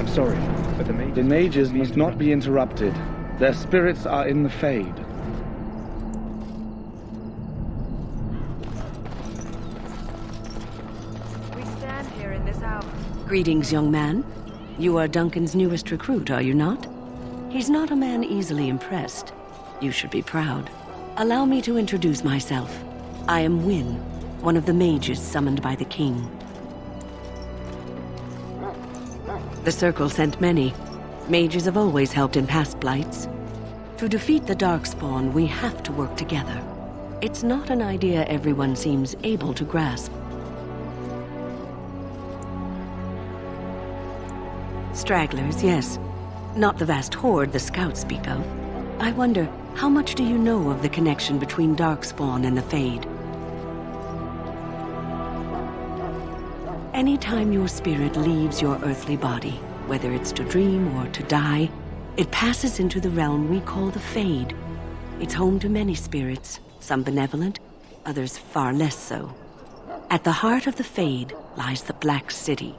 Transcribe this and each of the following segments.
I'm sorry, but The mages must not be interrupted. Their spirits are in the Fade. We stand here in this hour. Greetings, young man. You are Duncan's newest recruit, are you not? He's not a man easily impressed. You should be proud. Allow me to introduce myself. I am Wynn, one of the mages summoned by the king. The Circle sent many. Mages have always helped in past blights. To defeat the Darkspawn, we have to work together. It's not an idea everyone seems able to grasp. Stragglers, yes. Not the vast horde the scouts speak of. I wonder, how much do you know of the connection between Darkspawn and the Fade? Anytime your spirit leaves your earthly body, whether it's to dream or to die, it passes into the realm we call the Fade. It's home to many spirits, some benevolent, others far less so. At the heart of the Fade lies the Black City.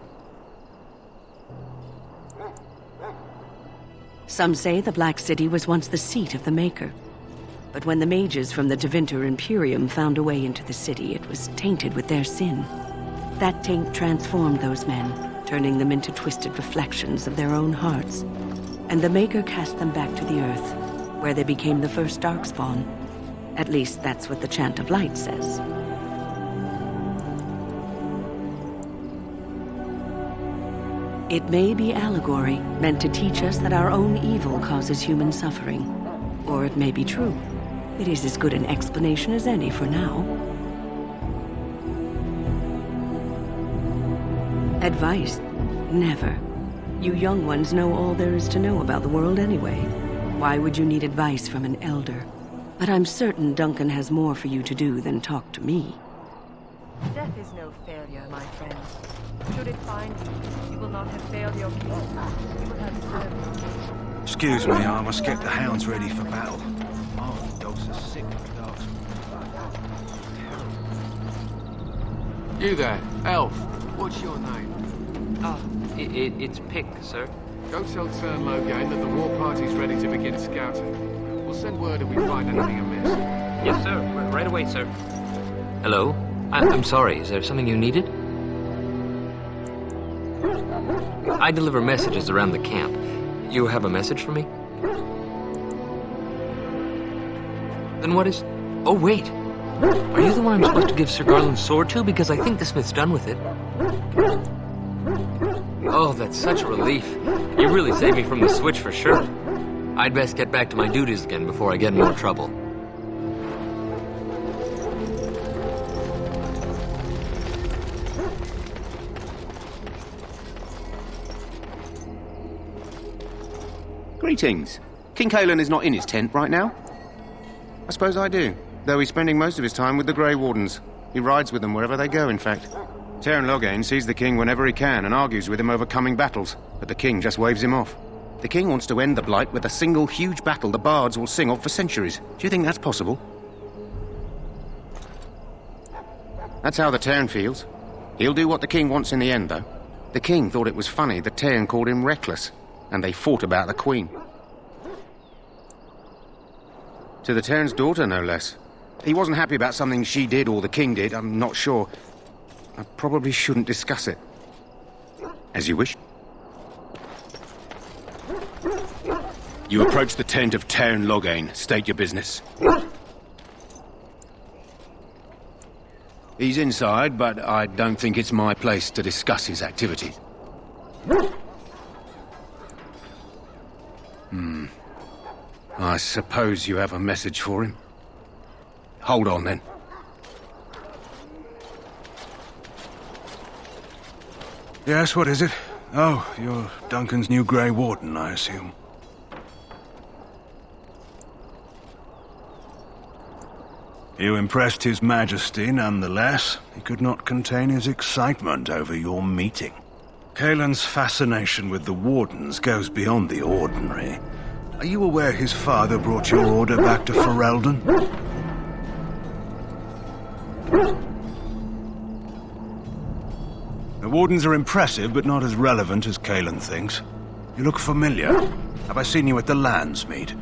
Some say the Black City was once the seat of the Maker. But when the mages from the Tevinter Imperium found a way into the city, it was tainted with their sin. That taint transformed those men, turning them into twisted reflections of their own hearts. And the Maker cast them back to the Earth, where they became the first Darkspawn. At least that's what the Chant of Light says. It may be allegory, meant to teach us that our own evil causes human suffering. Or it may be true. It is as good an explanation as any for now. Advice? Never. You young ones know all there is to know about the world anyway. Why would you need advice from an elder? But I'm certain Duncan has more for you to do than talk to me. Death is no failure, my friend. Should it find you, you will not have failed your king. You will have served your king. Excuse me, I must get the hounds ready for battle. Oh, the dogs are sick of the dogs. You there, elf. What's your name? It's Pick, sir. Go tell Tern Logain that the war party's ready to begin scouting. We'll send word if we find anything amiss. Yes, sir. Right away, sir. Hello? I'm sorry. Is there something you needed? I deliver messages around the camp. You have a message for me? Then what is... Oh, wait. Are you the one I'm supposed to give Sir Garland's sword to? Because I think the smith's done with it. Oh, that's such a relief. You really saved me from the switch for sure. I'd best get back to my duties again before I get in more trouble. Greetings. King Cailan is not in his tent right now? I suppose I do, though he's spending most of his time with the Grey Wardens. He rides with them wherever they go, in fact. Tern Logain sees the king whenever he can and argues with him over coming battles, but the king just waves him off. The king wants to end the Blight with a single huge battle the bards will sing of for centuries. Do you think that's possible? That's how the Tern feels. He'll do what the king wants in the end, though. The king thought it was funny that Tern called him reckless, and they fought about the queen. To the Tern's daughter, no less. He wasn't happy about something she did or the king did, I'm not sure. I probably shouldn't discuss it. As you wish. You approach the tent of Tern Logain. State your business. He's inside, but I don't think it's my place to discuss his activities. I suppose you have a message for him. Hold on, then. Yes, what is it? Oh, you're Duncan's new Grey Warden, I assume. You impressed His Majesty, nonetheless. He could not contain his excitement over your meeting. Cailan's fascination with the Wardens goes beyond the ordinary. Are you aware his father brought your order back to Ferelden? The Wardens are impressive, but not as relevant as Cailan thinks. You look familiar. Have I seen you at the Lands meet?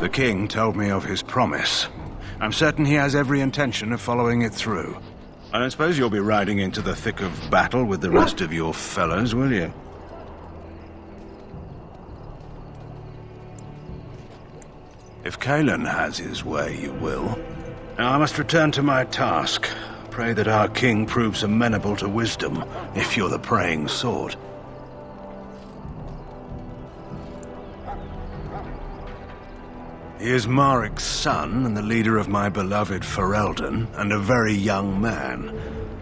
The king told me of his promise. I'm certain he has every intention of following it through. I don't suppose you'll be riding into the thick of battle with the rest of your fellows, will you? If Cailan has his way, you will. Now I must return to my task. Pray that our king proves amenable to wisdom, if you're the praying sort. He is Marik's son and the leader of my beloved Ferelden, and a very young man.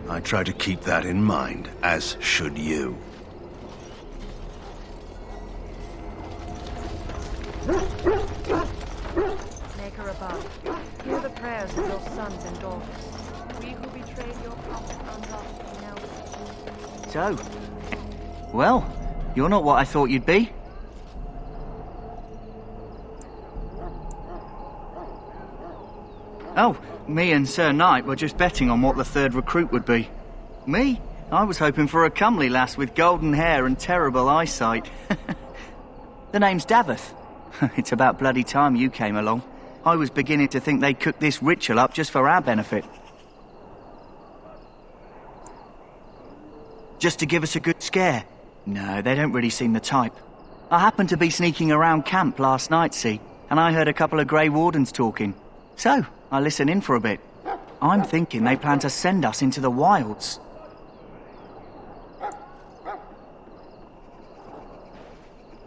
I try to keep that in mind, as should you. Maker above, hear the prayers of your sons and daughters. We who betrayed your prophet unlawfully now. So, well, you're not what I thought you'd be. Oh, me and Sir Knight were just betting on what the third recruit would be. Me? I was hoping for a comely lass with golden hair and terrible eyesight. The name's Daveth. It's about bloody time you came along. I was beginning to think they'd cooked this ritual up just for our benefit. Just to give us a good scare. No, they don't really seem the type. I happened to be sneaking around camp last night, see, and I heard a couple of Grey Wardens talking. So, I listened in for a bit. I'm thinking they plan to send us into the wilds.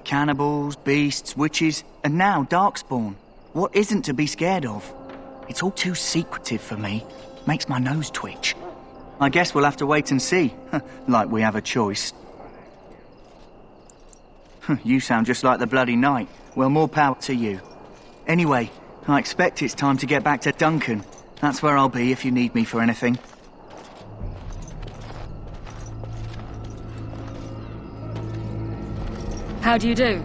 Cannibals, beasts, witches, and now Darkspawn. What isn't to be scared of? It's all too secretive for me. Makes my nose twitch. I guess we'll have to wait and see. Like we have a choice. You sound just like the bloody knight. Well, more power to you. Anyway, I expect it's time to get back to Duncan. That's where I'll be if you need me for anything. How do you do?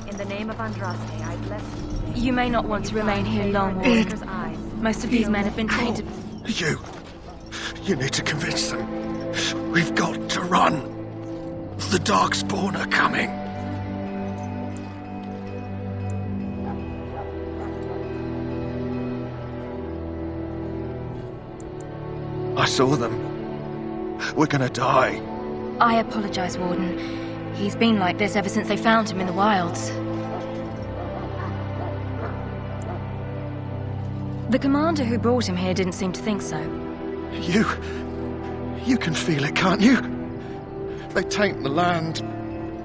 In the name of Andraste, I bless you. You may not want to remain here long, Warden. Most of these men have been trained to... You need to convince them. We've got to run. The Darkspawn are coming. I saw them. We're gonna die. I apologize, Warden. He's been like this ever since they found him in the wilds. The commander who brought him here didn't seem to think so. You can feel it, can't you? They taint the land,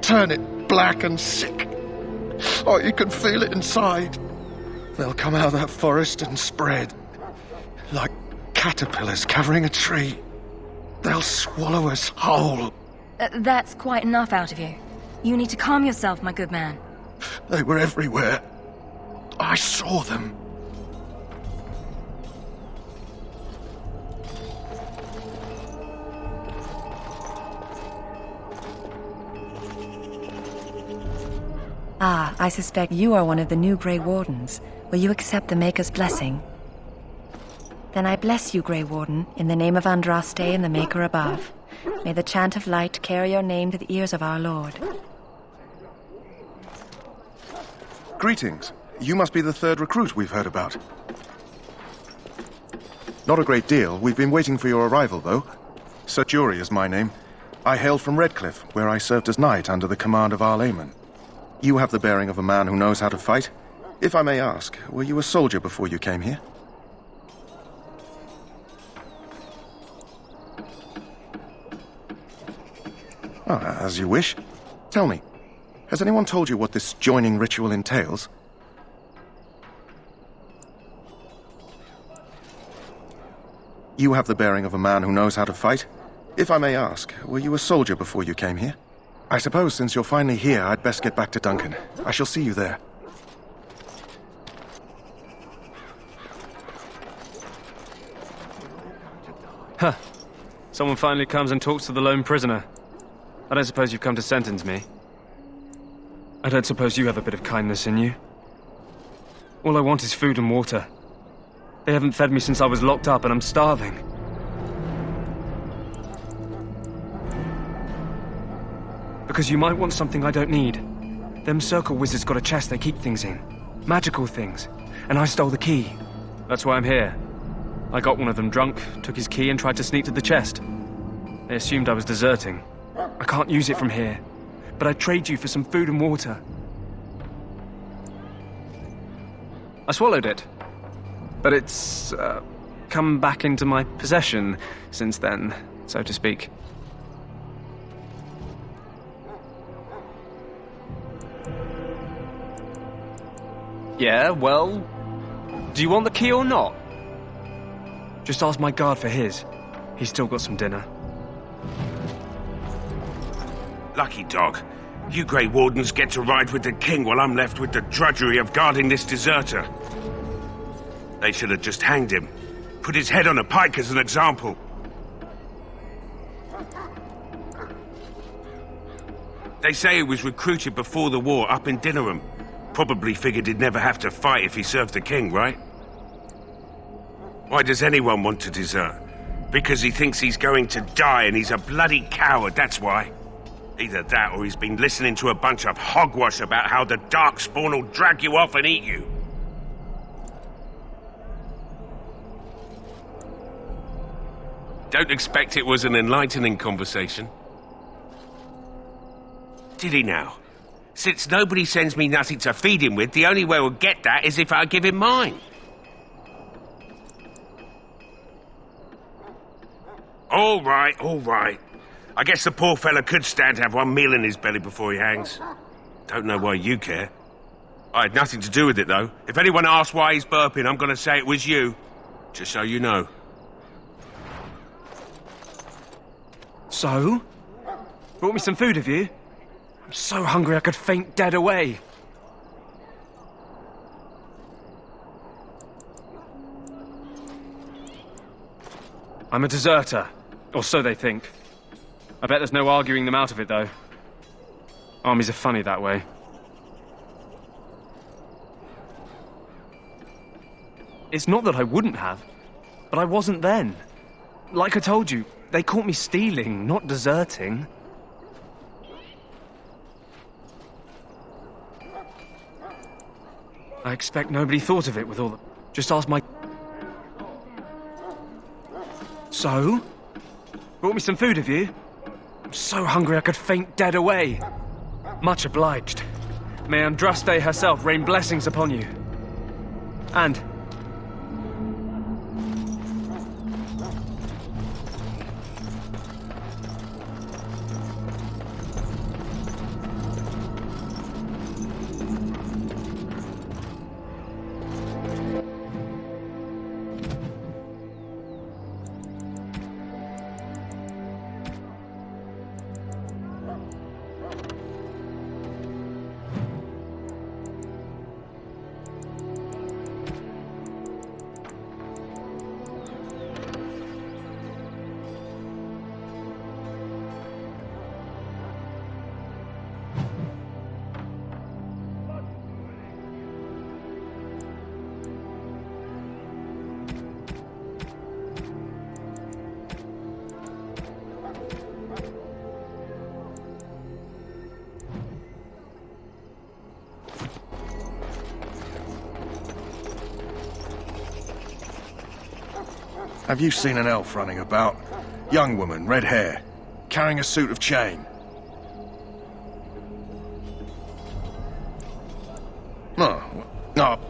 turn it black and sick. Oh, you can feel it inside. They'll come out of that forest and spread. Like caterpillars covering a tree. They'll swallow us whole. That's quite enough out of you. You need to calm yourself, my good man. They were everywhere. I saw them. Ah, I suspect you are one of the new Grey Wardens. Will you accept the Maker's blessing? Then I bless you, Grey Warden, in the name of Andraste and the Maker above. May the chant of light carry your name to the ears of our Lord. Greetings. You must be the third recruit we've heard about. Not a great deal. We've been waiting for your arrival, though. Sir Jury is my name. I hail from Redcliffe, where I served as knight under the command of Arlayman. You have the bearing of a man who knows how to fight. If I may ask, were you a soldier before you came here? As you wish. Tell me, has anyone told you what this joining ritual entails? You have the bearing of a man who knows how to fight. If I may ask, were you a soldier before you came here? I suppose since you're finally here, I'd best get back to Duncan. I shall see you there. Huh. Someone finally comes and talks to the lone prisoner. I don't suppose you've come to sentence me. I don't suppose you have a bit of kindness in you. All I want is food and water. They haven't fed me since I was locked up and I'm starving. Because you might want something I don't need. Them circle wizards got a chest they keep things in. Magical things. And I stole the key. That's why I'm here. I got one of them drunk, took his key and tried to sneak to the chest. They assumed I was deserting. I can't use it from here. But I'd trade you for some food and water. I swallowed it. But it's, come back into my possession since then, so to speak. Yeah, well... do you want the key or not? Just ask my guard for his. He's still got some dinner. Lucky dog. You Grey Wardens get to ride with the king while I'm left with the drudgery of guarding this deserter. They should have just hanged him. Put his head on a pike as an example. They say he was recruited before the war up in Dinnerham. Probably figured he'd never have to fight if he served the king, right? Why does anyone want to desert? Because he thinks he's going to die and he's a bloody coward, that's why. Either that or he's been listening to a bunch of hogwash about how the Darkspawn will drag you off and eat you. Don't expect it was an enlightening conversation. Did he now? Since nobody sends me nothing to feed him with, the only way we'll get that is if I give him mine. All right, all right. I guess the poor fella could stand to have one meal in his belly before he hangs. Don't know why you care. I had nothing to do with it, though. If anyone asks why he's burping, I'm gonna say it was you. Just so you know. So? Brought me some food, have you? I'm so hungry I could faint dead away. I'm a deserter. Or so they think. I bet there's no arguing them out of it, though. Armies are funny that way. It's not that I wouldn't have, but I wasn't then. Like I told you, they caught me stealing, not deserting. I expect nobody thought of it with all the... Just ask my... So? Brought me some food, have you? I'm so hungry I could faint dead away. Much obliged. May Andraste herself rain blessings upon you. And... Have you seen an elf running about? Young woman, red hair, carrying a suit of chain. No,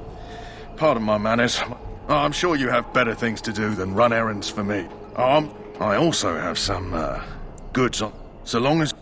pardon my manners. I'm sure you have better things to do than run errands for me. I also have some, goods on, so long as...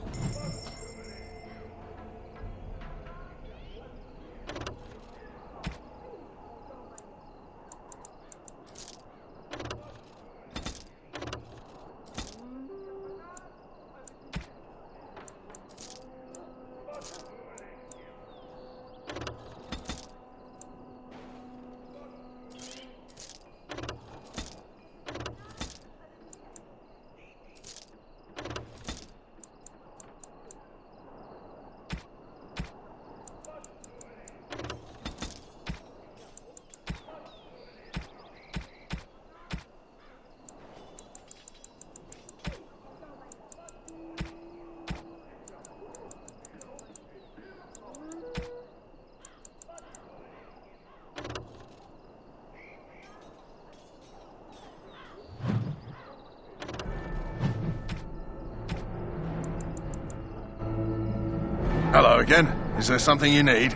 Hello again. Is there something you need?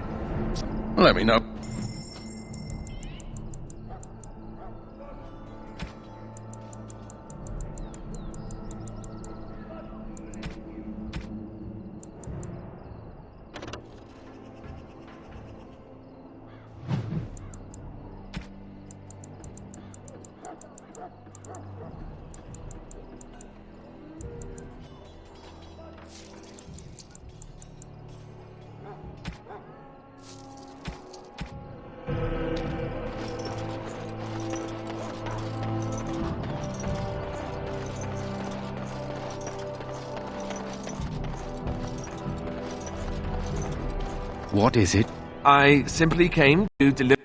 Let me know. What is it? I simply came to deliver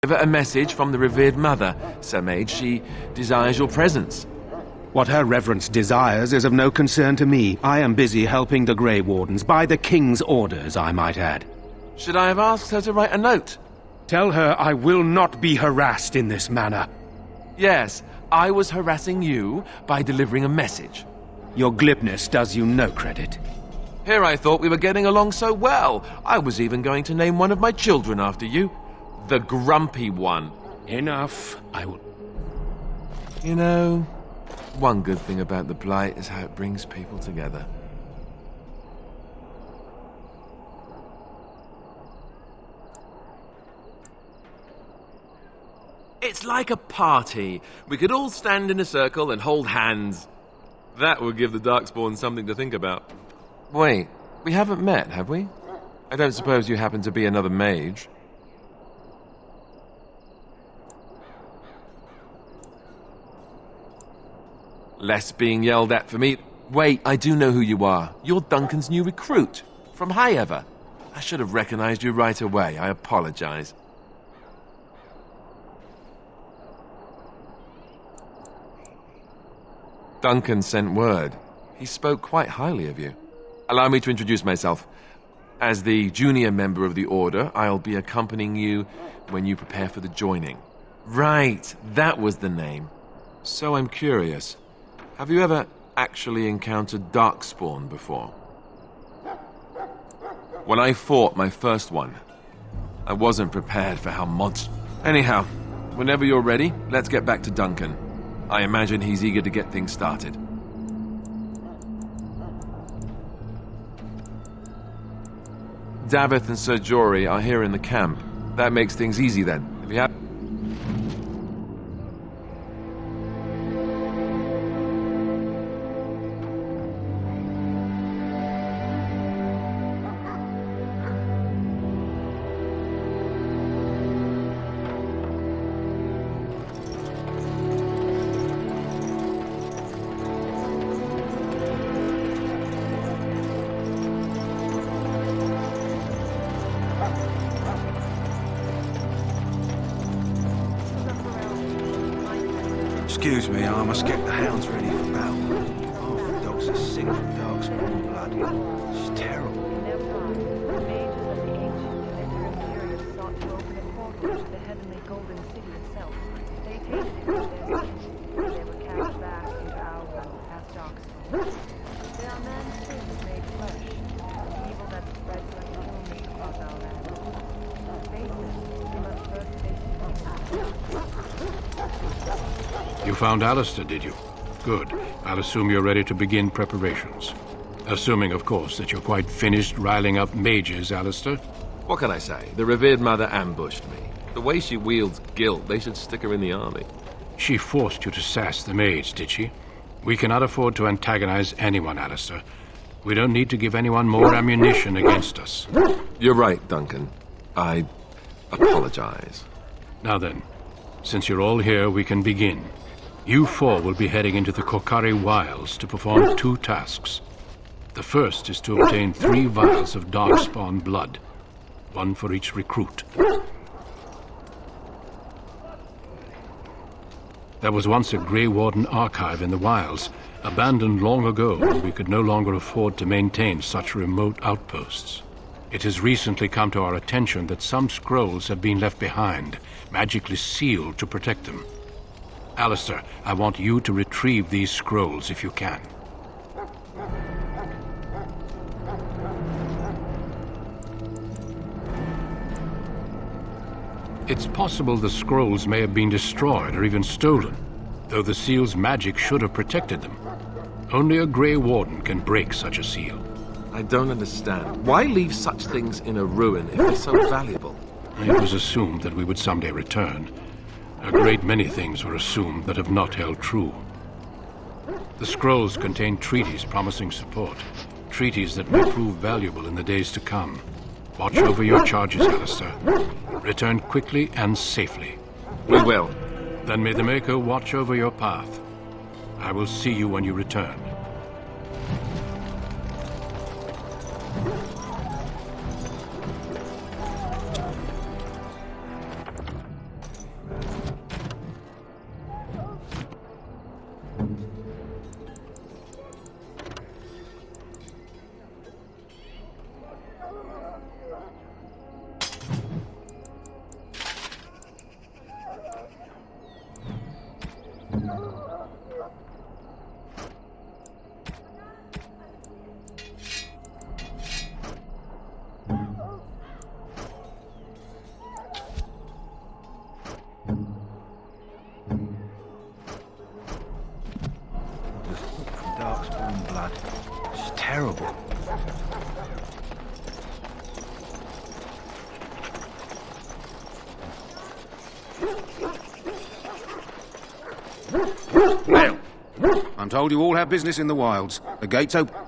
a message from the revered mother, Sir Mage. She desires your presence. What her reverence desires is of no concern to me. I am busy helping the Grey Wardens, by the King's orders, I might add. Should I have asked her to write a note? Tell her I will not be harassed in this manner. Yes, I was harassing you by delivering a message. Your glibness does you no credit. Here I thought we were getting along so well. I was even going to name one of my children after you. The Grumpy One. Enough. I will... You know, one good thing about the Blight is how it brings people together. It's like a party. We could all stand in a circle and hold hands. That would give the Darkspawn something to think about. Wait, we haven't met, have we? I don't suppose you happen to be another mage. Less being yelled at for me. Wait, I do know who you are. You're Duncan's new recruit, from High Ever. I should have recognized you right away. I apologize. Duncan sent word. He spoke quite highly of you. Allow me to introduce myself. As the junior member of the Order, I'll be accompanying you when you prepare for the joining. Right, that was the name. So I'm curious. Have you ever actually encountered Darkspawn before? When I fought my first one, I wasn't prepared for how Anyhow, whenever you're ready, let's get back to Duncan. I imagine he's eager to get things started. Davith and Sir Jory are here in the camp. That makes things easy then. If you have... Excuse me, I must get the hounds ready for battle. Half the dogs are sick from Darkspawn blood. It's terrible. In their prime, the mages of the Age Oigins sought to open a portal to the heavenly golden city itself. They tasted it with their skin. They were cast back into our world as Darkspawn. There are men too made flesh, evil that spreads like only across our land. To face it, we must first face it. You found Alistair, did you? Good. I'll assume you're ready to begin preparations. Assuming, of course, that you're quite finished riling up mages, Alistair. What can I say? The revered mother ambushed me. The way she wields guilt, they should stick her in the army. She forced you to sass the mage, did she? We cannot afford to antagonize anyone, Alistair. We don't need to give anyone more ammunition against us. You're right, Duncan. I apologize. Now then, since you're all here, we can begin. You four will be heading into the Kokari Wilds to perform 2 tasks. The first is to obtain 3 vials of Darkspawn blood, 1 for each recruit. There was once a Grey Warden archive in the wilds, abandoned long ago when we could no longer afford to maintain such remote outposts. It has recently come to our attention that some scrolls have been left behind, magically sealed to protect them. Alistair, I want you to retrieve these scrolls if you can. It's possible the scrolls may have been destroyed or even stolen, though the seal's magic should have protected them. Only a Grey Warden can break such a seal. I don't understand. Why leave such things in a ruin if they're so valuable? It was assumed that we would someday return. A great many things were assumed that have not held true. The scrolls contain treaties promising support, treaties that may prove valuable in the days to come. Watch over your charges, Alistair. Return quickly and safely. We will. Then may the Maker watch over your path. I will see you when you return. Darkspawn blood. It's terrible. Now, I'm told you all have business in the wilds. The gate's open.